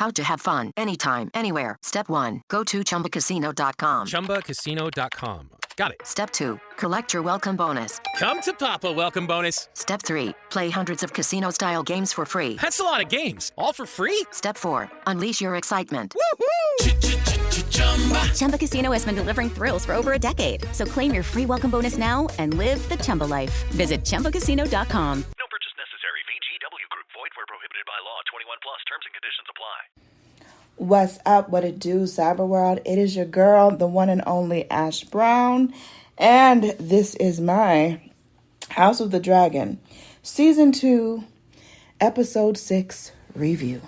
How to have fun anytime, anywhere. Step 1. Go to ChumbaCasino.com. ChumbaCasino.com. Got it. Step 2. Collect your welcome bonus. Come to Papa welcome bonus. Step 3. Play hundreds of casino-style games for free. That's a lot of games. All for free? Step 4. Unleash your excitement. Chumba Casino has been delivering thrills for over a decade. So claim your free welcome bonus now and live the Chumba life. Visit ChumbaCasino.com. No purchase necessary. VGW Group. Void where prohibited by law. 21 plus. Terms and conditions apply. What's up? What it do, Cyber World? It is your girl, the one and only Ash Brown. And this is my House of the Dragon Season 2, Episode 6 review.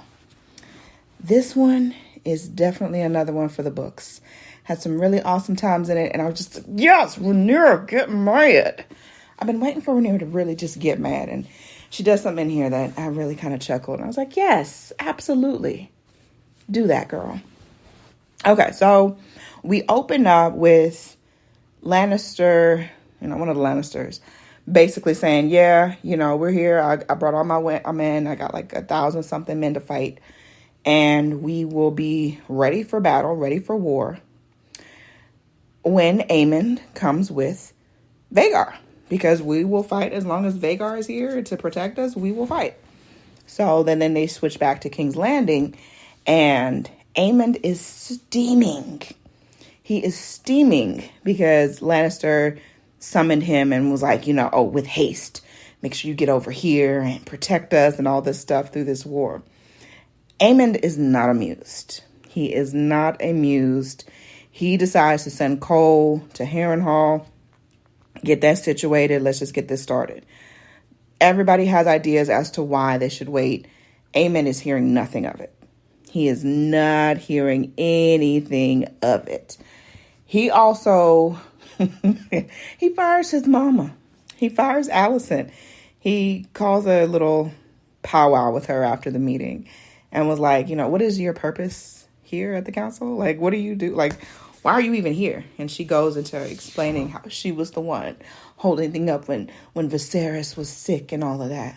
This one is definitely another one for the books. Had some really awesome times in it, and I was just, yes, Rhaenyra, get mad. I've been waiting for Rhaenyra to really just get mad, and she does something in here that I really kind of chuckled. And I was like, yes, absolutely. Do that, girl. Okay, so we open up with Lannister, one of the Lannisters, basically saying, yeah, we're here. I brought all my men. I got like 1,000 something men to fight. And we will be ready for battle, ready for war, when Aemond comes with Vhagar. Because we will fight as long as Vhagar is here to protect us, we will fight. So then they switch back to King's Landing, and Aemond is steaming. He is steaming because Lannister summoned him and was like, with haste, make sure you get over here and protect us and all this stuff through this war. Aemond is not amused. He is not amused. He decides to send Cole to Harrenhal, get that situated. Let's just get this started. Everybody has ideas as to why they should wait. Aemond is hearing nothing of it. He is not hearing anything of it. He also, he fires his mama. He fires Alicent. He calls a little powwow with her after the meeting and was like, what is your purpose here at the council? Like, what do you do? Like, why are you even here? And she goes into explaining how she was the one holding things up when Viserys was sick and all of that.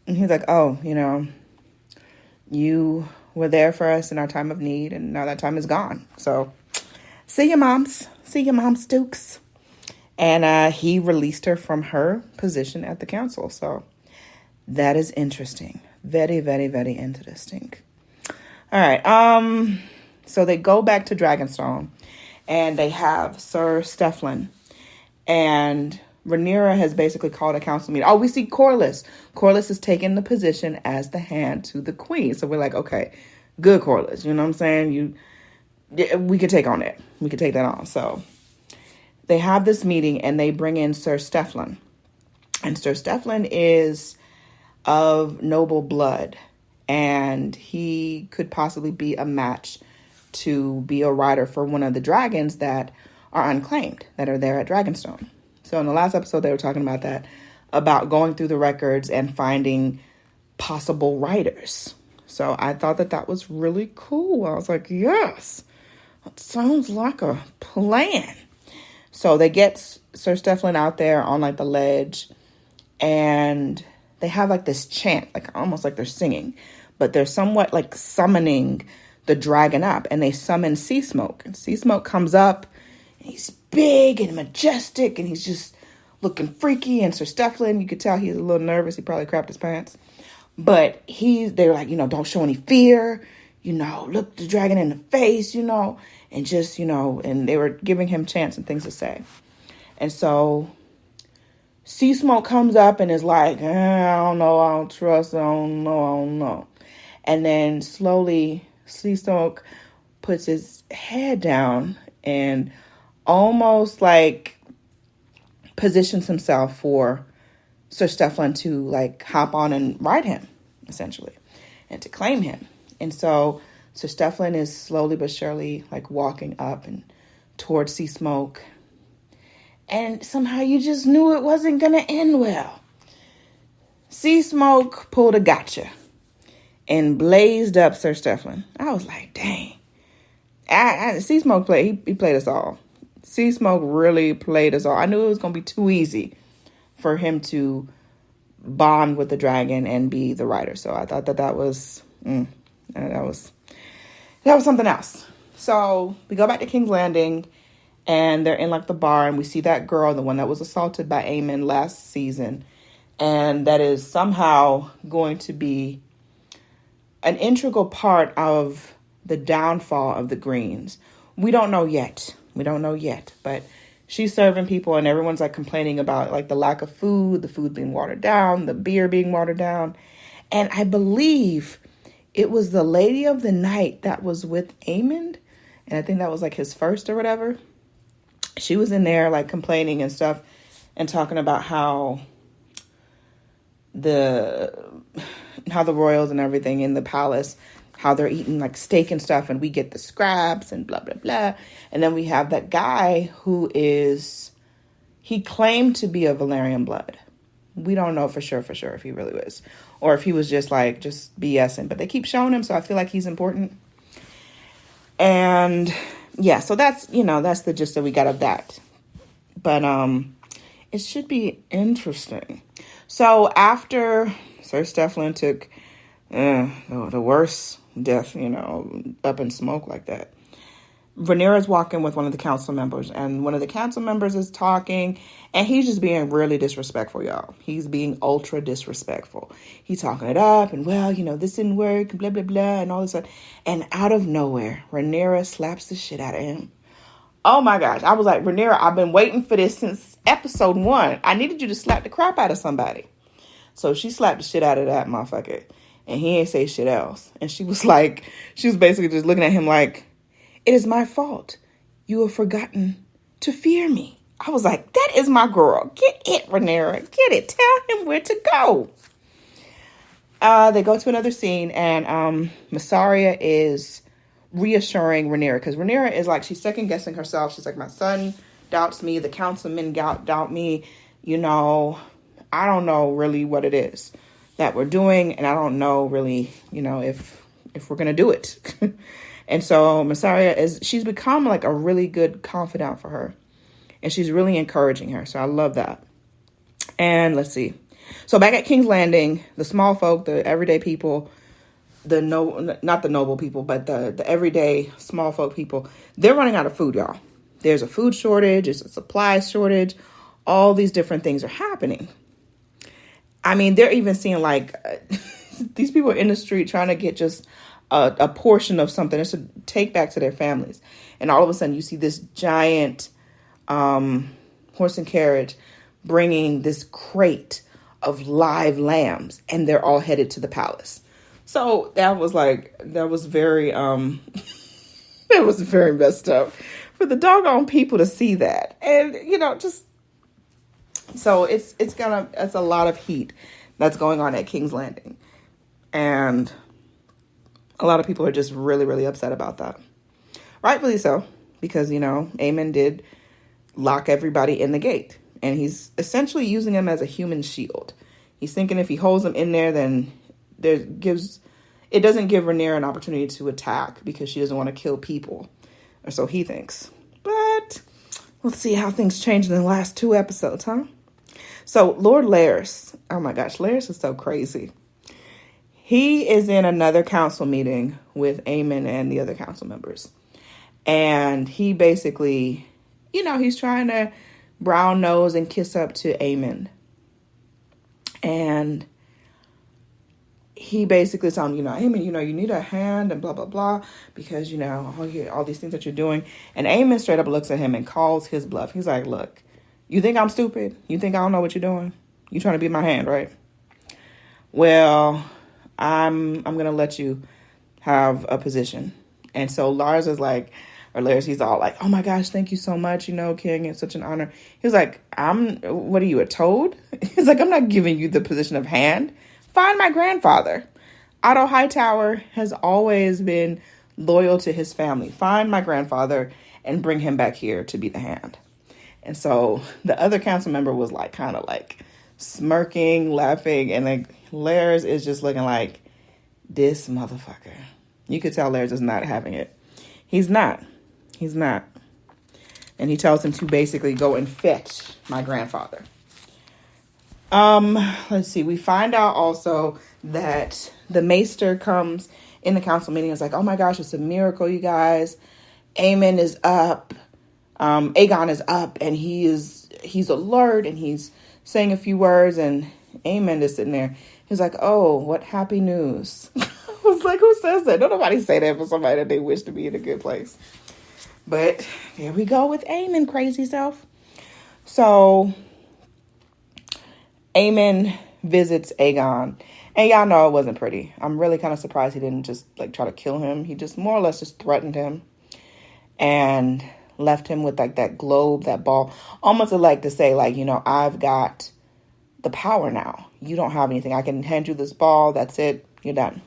And he's like, oh, you were there for us in our time of need, and now that time is gone. So, see you, moms. See you, moms, Dukes. And he released her from her position at the council. So, that is interesting. Very, very, very interesting. All right. So they go back to Dragonstone, and they have Sir Stefflin, and Rhaenyra has basically called a council meeting. Oh, we see Corlys. Corlys is taking the position as the hand to the queen. So we're like, okay, good, Corlys. You know what I'm saying? We could take on it. We could take that on. So they have this meeting, and they bring in Sir Stefflin. And Sir Stefflin is of noble blood, and he could possibly be a match to be a rider for one of the dragons that are unclaimed, that are there at Dragonstone. So in the last episode, they were talking about that, about going through the records and finding possible riders. So I thought that was really cool. I was like, yes, that sounds like a plan. So they get Sir Stefflin out there on like the ledge, and they have like this chant, like almost like they're singing, but they're somewhat like summoning the dragon up, and they summon Sea Smoke. And Sea Smoke comes up, and he's big and majestic, and he's just looking freaky. And Sir Stefflin, you could tell he's a little nervous. He probably crapped his pants. But they're like, don't show any fear, look the dragon in the face, and just, and they were giving him chants and things to say. And so Sea Smoke comes up and is like, I don't know, I don't trust, I don't know. And then slowly Sea Smoke puts his head down and almost like positions himself for Sir Stefflin to like hop on and ride him, essentially, and to claim him. And so Sir Stefflin is slowly but surely like walking up and towards Sea Smoke. And somehow you just knew it wasn't going to end well. Sea Smoke pulled a gotcha and blazed up Sir Stefflin. I was like, dang. Sea Smoke he played us all. Sea Smoke really played us all. I knew it was going to be too easy for him to bond with the dragon and be the rider. So I thought that was that was something else. So we go back to King's Landing, and they're in like the bar, and we see that girl, the one that was assaulted by Aemon last season, and that is somehow going to be an integral part of the downfall of the Greens. We don't know yet. But she's serving people, and everyone's like complaining about like the lack of food, the food being watered down, the beer being watered down. And I believe it was the lady of the night that was with Aemon, and I think that was like his first or whatever. She was in there like complaining and stuff and talking about how the royals and everything in the palace, how they're eating like steak and stuff, and we get the scraps and blah, blah, blah. And then we have that guy he claimed to be a Valerian blood. We don't know for sure if he really was, or if he was just BSing, but they keep showing him. So I feel like he's important. And yeah, so that's the gist that we got of that. But it should be interesting. So after Sir Stefflin took the worst death, up in smoke like that, Rhaenyra's walking with one of the council members, and one of the council members is talking, and he's just being really disrespectful, y'all. He's being ultra disrespectful. He's talking it up, and this didn't work, blah, blah, blah, and all this stuff. And out of nowhere, Rhaenyra slaps the shit out of him. Oh my gosh. I was like, Rhaenyra, I've been waiting for this since episode 1. I needed you to slap the crap out of somebody. So she slapped the shit out of that motherfucker, and he ain't say shit else. And she was basically just looking at him like, "It is my fault. You have forgotten to fear me." I was like, that is my girl. Get it, Rhaenyra. Get it. Tell him where to go. They go to another scene, and Mysaria is reassuring Rhaenyra, because Rhaenyra is like, she's second guessing herself. She's like, my son doubts me. The councilmen doubt me. I don't know really what it is that we're doing, and I don't know really, if we're going to do it. And so Mysaria she's become like a really good confidant for her. And she's really encouraging her. So I love that. And let's see. So back at King's Landing, the small folk, the everyday people, not the noble people, but the everyday small folk people, they're running out of food, y'all. There's a food shortage. There's a supply shortage. All these different things are happening. I mean, they're even seeing like these people in the street trying to get just a portion of something just to take back to their families. And all of a sudden you see this giant horse and carriage bringing this crate of live lambs, and they're all headed to the palace. So that was very, it was very messed up for the doggone people to see that. And, so it's a lot of heat that's going on at King's Landing. And a lot of people are just really, really upset about that. Rightfully so, because, Aemon did lock everybody in the gate. And he's essentially using them as a human shield. He's thinking if he holds them in there, then it doesn't give Rhaenyra an opportunity to attack because she doesn't want to kill people. Or so he thinks. But let's see how things changed in the last 2 episodes, huh? So Lord Larys, oh my gosh, Larys is so crazy. He is in another council meeting with Aemon and the other council members. And he basically, he's trying to brown nose and kiss up to Aemon. And he basically is telling him, Aemon, you need a hand and blah, blah, blah, because, all these things that you're doing. And Aemon straight up looks at him and calls his bluff. He's like, look, you think I'm stupid? You think I don't know what you're doing? You trying to be my hand, right? Well, I'm going to let you have a position. And so Larys is like, or Larys, he's all like, oh my gosh, thank you so much. King, it's such an honor. He's like, what are you, a toad? He's like, I'm not giving you the position of hand. Find my grandfather. Otto Hightower has always been loyal to his family. Find my grandfather and bring him back here to be the hand. And so the other council member was like, kind of like smirking, laughing. And like Larys is just looking like, this motherfucker. You could tell Larys is not having it. He's not. And he tells him to basically go and fetch my grandfather. Let's see. We find out also that the maester comes in the council meeting is like, oh my gosh, it's a miracle, you guys. Aemon is up. Aegon is up, and he's alert, and he's saying a few words, and Aemon is sitting there. He's like, oh, what happy news. I was like, who says that? Don't nobody say that for somebody that they wish to be in a good place. But here we go with Aemon, crazy self. So Aemon visits Aegon. And y'all know it wasn't pretty. I'm really kind of surprised he didn't just like try to kill him. He just more or less just threatened him and left him with like that globe, that ball. Almost like to say like, you know, I've got the power now. You don't have anything. I can hand you this ball. That's it. You're done.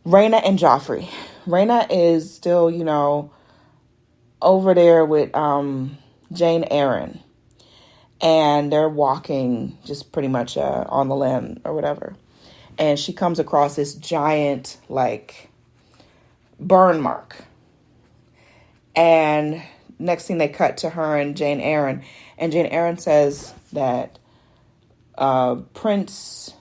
Rhaena and Joffrey. Rhaena is still, you know, over there with Jane Eyre. And they're walking just pretty much on the land or whatever. And she comes across this giant, like, burn mark. And next thing they cut to her and Jane Eyre. And Jane Eyre says that Prince,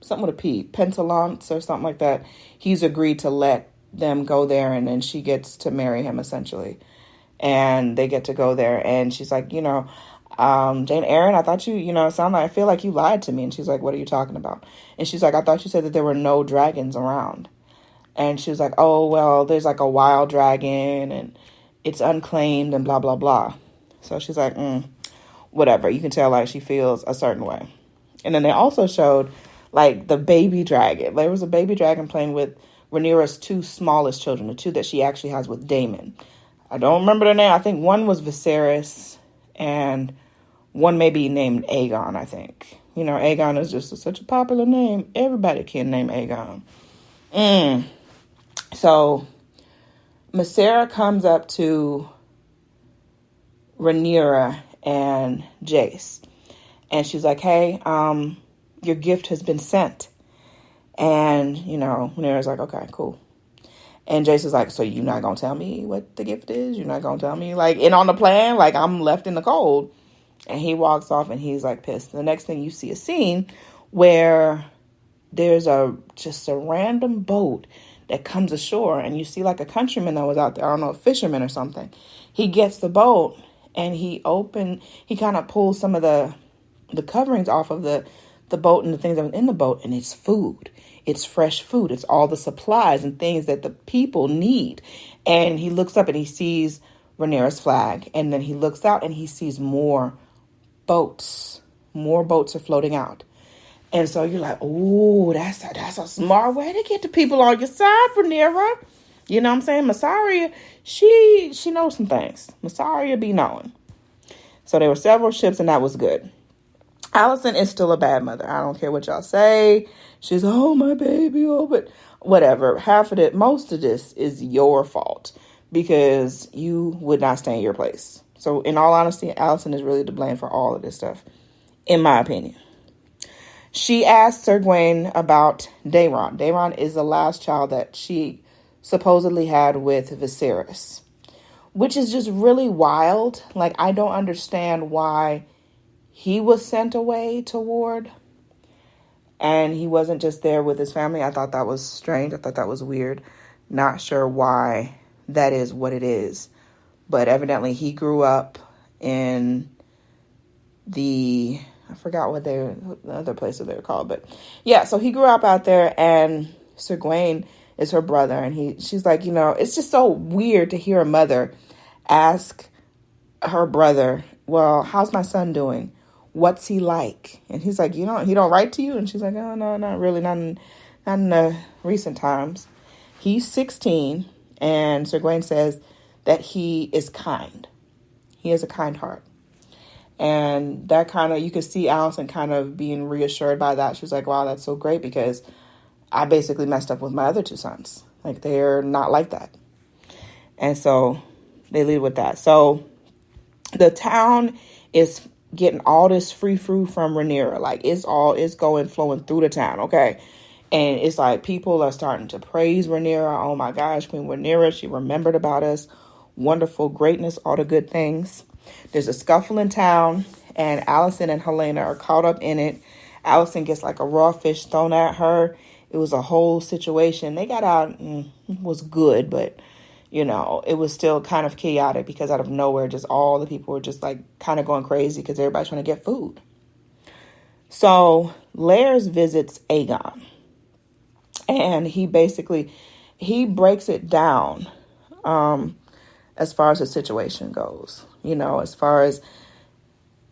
something with a P, Pentalance or something like that, he's agreed to let them go there. And then she gets to marry him, essentially. And they get to go there. And she's like, you know, Jane Eyre, I thought I feel like you lied to me. And she's like, what are you talking about? And she's like, I thought you said that there were no dragons around. And she was like, oh, well, there's like a wild dragon and it's unclaimed and blah, blah, blah. So she's like, whatever. You can tell like she feels a certain way. And then they also showed like the baby dragon. There was a baby dragon playing with Rhaenyra's two smallest children, the two that she actually has with Daemon. I don't remember their name. I think one was Viserys and one may be named Aegon, I think. You know, Aegon is just such a popular name. Everybody can name Aegon. So, Mysera comes up to Rhaenyra and Jace. And she's like, hey, your gift has been sent. And, you know, Rhaenyra's like, okay, cool. And Jace is like, so you're not going to tell me what the gift is? You're not going to tell me? Like, in on the plan? Like, I'm left in the cold. And he walks off and he's like pissed. The next thing you see a scene where there's just a random boat that comes ashore. And you see like a countryman that was out there. I don't know, a fisherman or something. He gets the boat and he kind of pulls some of the coverings off of the boat and the things that was in the boat. And it's food. It's fresh food. It's all the supplies and things that the people need. And he looks up and he sees Rhaenyra's flag. And then he looks out and he sees more boats. More boats are floating out. And so you're like, oh, that's a smart way to get the people on your side, Rhaenyra. You know what I'm saying? Mysaria, she knows some things. Mysaria be knowing. So there were several ships and that was good. Alicent is still a bad mother. I don't care what y'all say. She's, oh, my baby, oh, but whatever. Most of this is your fault because you would not stay in your place. So in all honesty, Alicent is really to blame for all of this stuff, in my opinion. She asked Sir Gawain about Daeron. Daeron is the last child that she supposedly had with Viserys, which is just really wild. Like, I don't understand why he was sent away to Ward and he wasn't just there with his family. I thought that was strange. I thought that was weird. Not sure why that is what it is. But evidently he grew up in I forgot what the other places they were called. But yeah, so he grew up out there and Sir Gawain is her brother. And she's like, you know, it's just so weird to hear a mother ask her brother, well, how's my son doing? What's he like? And he's like, he don't write to you? And she's like, oh, no, not really. Not in the recent times. He's 16. And Sir Gawain says that he is kind. He has a kind heart. And that kind of, you could see Alicent kind of being reassured by that. She's like, wow, that's so great because I basically messed up with my other two sons. Like, they're not like that. And so they lead with that. So the town is getting all this free food from Rhaenyra. Like, it's flowing through the town, okay? And it's like people are starting to praise Rhaenyra. Oh my gosh, Queen Rhaenyra, she remembered about us. Wonderful, greatness, all the good things. There's a scuffle in town, and Alicent and Helena are caught up in it. Alicent gets like a raw fish thrown at her, it was a whole situation. They got out and it was good, but it was still kind of chaotic because out of nowhere, just all the people were just like kind of going crazy because everybody's trying to get food. So Lares visits Aegon, and he breaks it down as far as the situation goes. As far as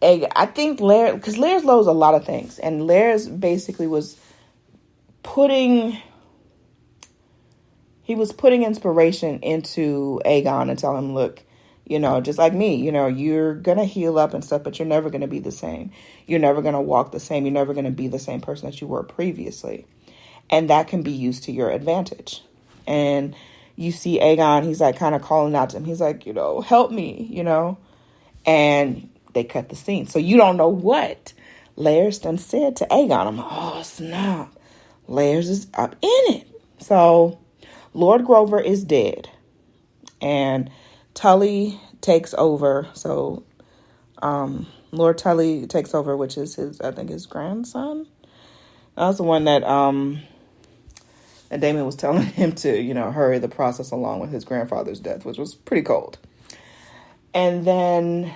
Aegon, I think Lares, because Lares knows a lot of things, and Lares basically was putting inspiration into Aegon and telling him, look, just like me, you're going to heal up and stuff, but you're never going to be the same. You're never going to walk the same. You're never going to be the same person that you were previously. And that can be used to your advantage. And you see Aegon, he's like kind of calling out to him. He's like, help me, and they cut the scene. So you don't know what Lares done said to Aegon. I'm like, oh, snap. Lares is up in it. So Lord Grover is dead, and Tully takes over. So Lord Tully takes over, which is his grandson. That's the one that Daemon was telling him to, hurry the process along with his grandfather's death, which was pretty cold. And then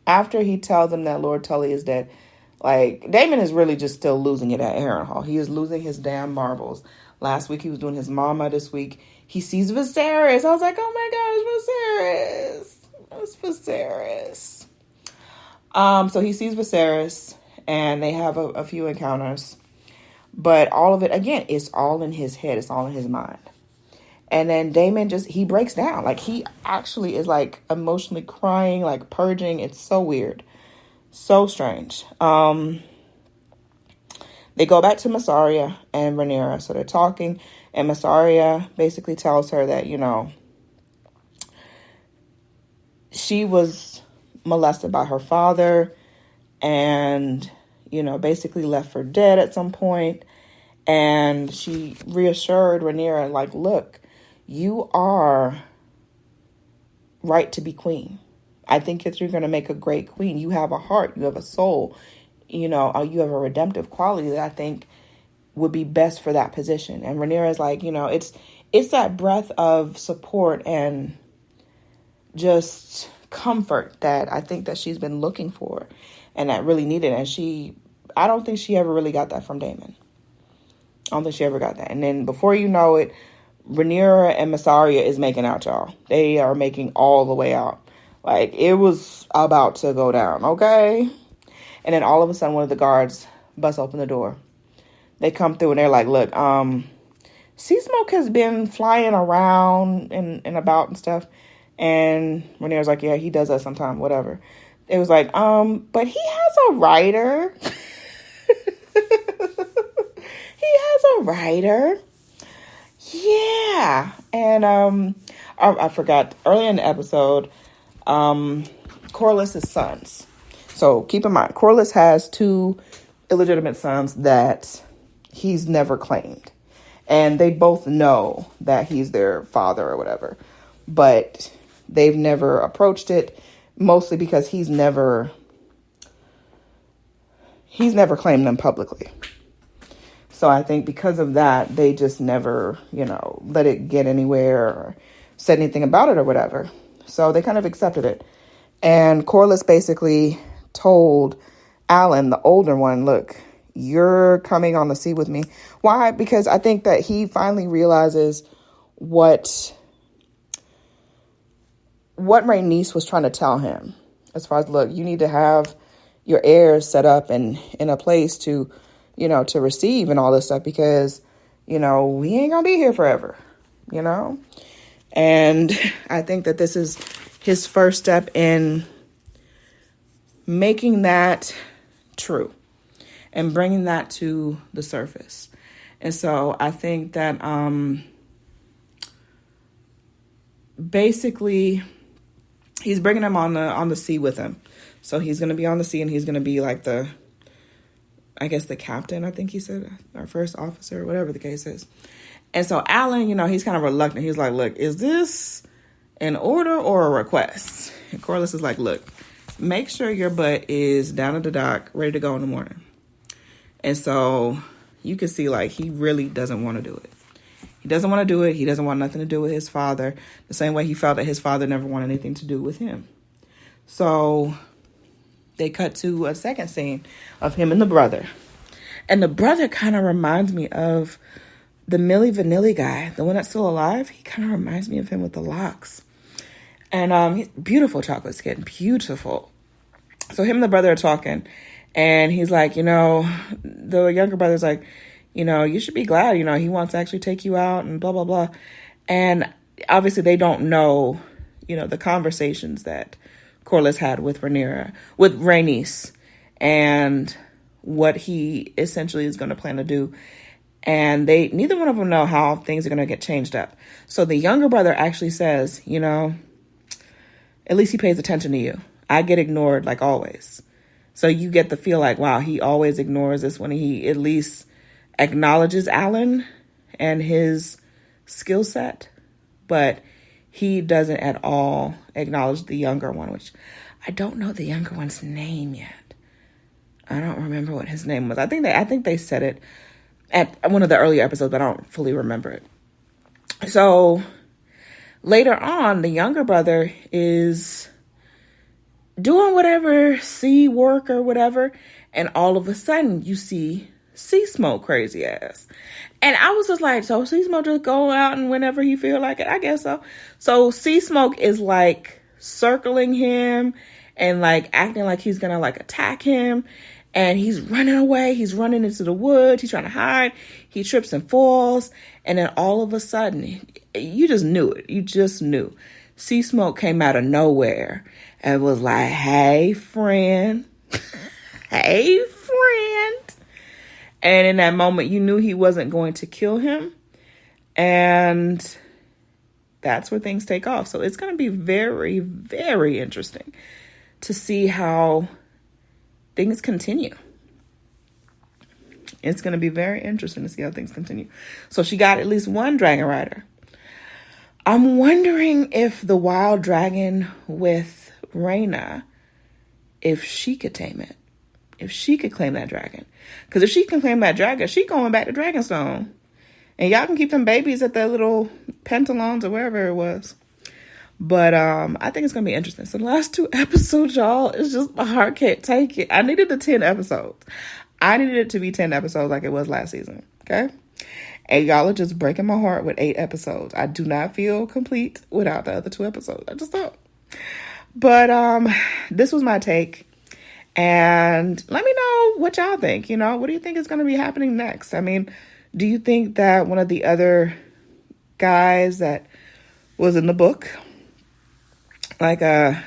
after he tells him that Lord Tully is dead, like, Daemon is really just still losing it at Harrenhal. He is losing his damn marbles. Last week he was doing his mama. This week he sees Viserys. I was like, oh my gosh, Viserys. It's Viserys. So he sees Viserys, and they have a few encounters. But all of it, again, it's all in his head. It's all in his mind. And then Daemon he breaks down. Like, he actually is, like, emotionally crying, like, purging. It's so weird. So strange. They go back to Massaria and Rhaenyra. So they're talking, and Massaria basically tells her that, she was molested by her father and, basically left for dead at some point. And she reassured Rhaenyra, like, look, you are right to be queen. I think that you're going to make a great queen. You have a heart. You have a soul. You have a redemptive quality that I think would be best for that position. And Rhaenyra is like, it's that breath of support and just comfort that I think that she's been looking for and that really needed. And I don't think she ever really got that from Daemon. I don't think she ever got that. And then before you know it, Rhaenyra and Massaria is making out, y'all. They are making all the way out. Like, it was about to go down, okay? And then all of a sudden, one of the guards busts open the door. They come through and they're like, look, Sea Smoke has been flying around and about and stuff. And Rhaenyra's like, yeah, he does that sometime, whatever. It was like, but he has a rider. He has a rider. Yeah. And I forgot, earlier in the episode, Corlys' sons. So keep in mind, Corlys has 2 illegitimate sons that he's never claimed. And they both know that he's their father or whatever. But they've never approached it, mostly because he's never claimed them publicly. So I think because of that, they just never, let it get anywhere or said anything about it or whatever. So they kind of accepted it. And Corlys basically told Alan, the older one, look, you're coming on the sea with me. Why? Because I think that he finally realizes what Rhaenys was trying to tell him. As far as, look, you need to have your heirs set up and in a place to, to receive and all this stuff because, we ain't gonna be here forever, And I think that this is his first step in making that true and bringing that to the surface. And so I think that basically he's bringing him on the sea with him. So he's going to be on the sea and he's going to be like the captain, I think he said, our first officer, whatever the case is. And so Alan, he's kind of reluctant. He's like, look, is this an order or a request? And Corlys is like, look, make sure your butt is down at the dock, ready to go in the morning. And so you can see like he really doesn't want to do it. He doesn't want to do it. He doesn't want nothing to do with his father, the same way he felt that his father never wanted anything to do with him. So they cut to a second scene of him and the brother. And the brother kind of reminds me of the Milli Vanilli guy, the one that's still alive. He kind of reminds me of him with the locks. And he's beautiful chocolate skin, beautiful. So him and the brother are talking, and he's like, the younger brother's like, you should be glad, he wants to actually take you out and blah, blah, blah. And obviously they don't know, the conversations that Corliss had with Rhaenys, and what he essentially is going to plan to do. And neither one of them know how things are going to get changed up. So the younger brother actually says, at least he pays attention to you. I get ignored like always. So you get the feel like, wow, he always ignores this when he at least acknowledges Alan and his skill set, but he doesn't at all acknowledge the younger one, which I don't know the younger one's name yet. I don't remember what his name was. I think they said it at one of the earlier episodes, but I don't fully remember it. So later on, the younger brother is doing whatever sea work or whatever, and all of a sudden you see Sea Smoke crazy ass. And I was just like, so Sea Smoke just go out and whenever he feel like it? I guess so. So Sea Smoke is like circling him and like acting like he's gonna like attack him, and he's running away. He's running into the woods. He's trying to hide. He trips and falls, and then all of a sudden, you just knew it. You just knew. Sea Smoke came out of nowhere and was like, hey, friend. Hey, friend. And in that moment, you knew he wasn't going to kill him. And that's where things take off. So it's going to be very, very interesting to see how things continue. It's going to be very interesting to see how things continue. So she got at least one dragon rider. I'm wondering if the wild dragon with Rhaena, if she could tame it. If she could claim that dragon. Because if she can claim that dragon, she going back to Dragonstone. And y'all can keep them babies at their little pentalons or wherever it was. But I think it's going to be interesting. So the last 2 episodes, y'all, it's just my heart can't take it. I needed the 10 episodes. I needed it to be 10 episodes like it was last season. Okay? And y'all are just breaking my heart with 8 episodes. I do not feel complete without the other 2 episodes. I just don't. But this was my take. And let me know what y'all think. What do you think is going to be happening next? I mean, do you think that one of the other guys that was in the book, like another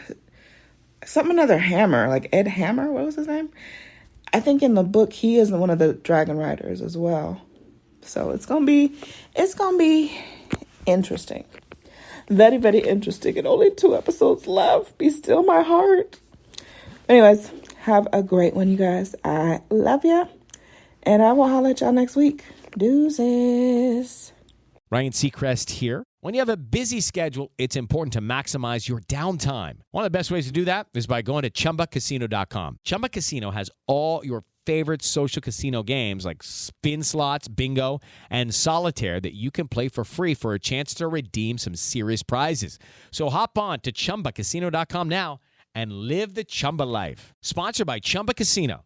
Hammer, like Ed Hammer, what was his name? I think in the book he is one of the dragon riders as well. So it's gonna be interesting. Very, very interesting. And only 2 episodes left. Be still my heart. Anyways, have a great one, you guys. I love ya. And I will holler at y'all next week. Deuces. Ryan Seacrest here. When you have a busy schedule, it's important to maximize your downtime. One of the best ways to do that is by going to ChumbaCasino.com. Chumba Casino has all your favorite social casino games like spin slots, bingo, and solitaire that you can play for free for a chance to redeem some serious prizes. So hop on to ChumbaCasino.com now and live the Chumba life. Sponsored by Chumba Casino.